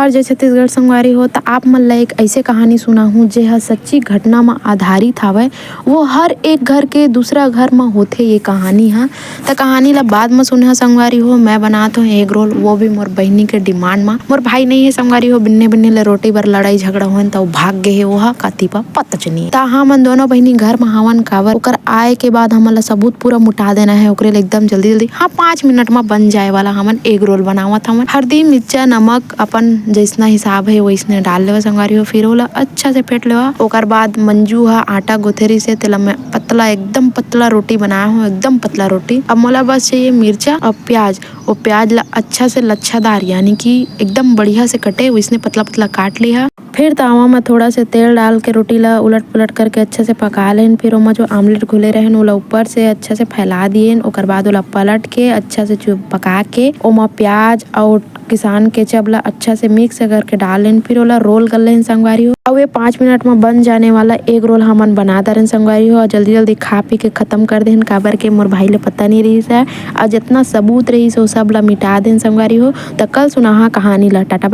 नमस्कार, जय छत्तीसगढ़ संगवारी हो। त आप मन ला एक ऐसे कहानी सुनाहूँ जेह सच्ची घटना म आधारित हावय। वो हर एक घर के दूसरा घर म होथे ये कहानी ह। त कहानी ला बाद म सुनहा संगवारी हो। मैं बनात हूँ एग रोल, वो भी मोर बहिनी के डिमांड म। मोर भाई नहीं है संगवारी हो, बिन्ने बिन्ने ले रोटी बर लड़ाई झगड़ा होन त भाग गे हे ओहा कति पा पता चनी। त हमन दोनों बहिनी घर म हावन काबर ओकर आए के बाद हमन ला सबूत पूरा मुटा देना है ओकरे ले एकदम जल्दी जल्दी। हाँ 5 मिनट म बन जाए वाला हमन एग रोल बनावत हमन। हल्दी मिर्चा नमक अपन जैसना हिसाब है वैसने डाल लेवा संगवारी हो। फिर ओला अच्छा से फेंट लेवा। ओकर बाद मंजू हा आटा गोथेरी से तेला में पतला एकदम पतला रोटी बनाया हूँ, एकदम पतला रोटी। अब मोला बस चाहिए मिर्चा और प्याज। वो प्याज ला अच्छा से लच्छादार यानी कि एकदम बढ़िया से कटे वैसने पतला पतला काट लिया। फिर तावा में थोड़ा से तेल डाल के रोटी ला उलट पुलट करके अच्छे से पका लेन। फिर ओमा जो आमलेट घुले रहन ओला ऊपर से अच्छा से फैला दिएन। ओकर बाद ओला पलट के अच्छा से पका के ओमा प्याज और किसान केचप ला अच्छा से मिक्स करके डाल लेन। फिर ओला रोल कर लेन संगवारी हो। अब ये 5 मिनट में बन जाने वाला एग रोल हमन बना दरन संगवारी हो। जल्दी जल्दी खा पी के खत्म कर देन काबर के मोर भाई ले पता नहीं रही है और जितना सबूत रही वो सब ला मिटा देन संगवारी हो। त कल सुनाहा कहानी ला। Tata bye.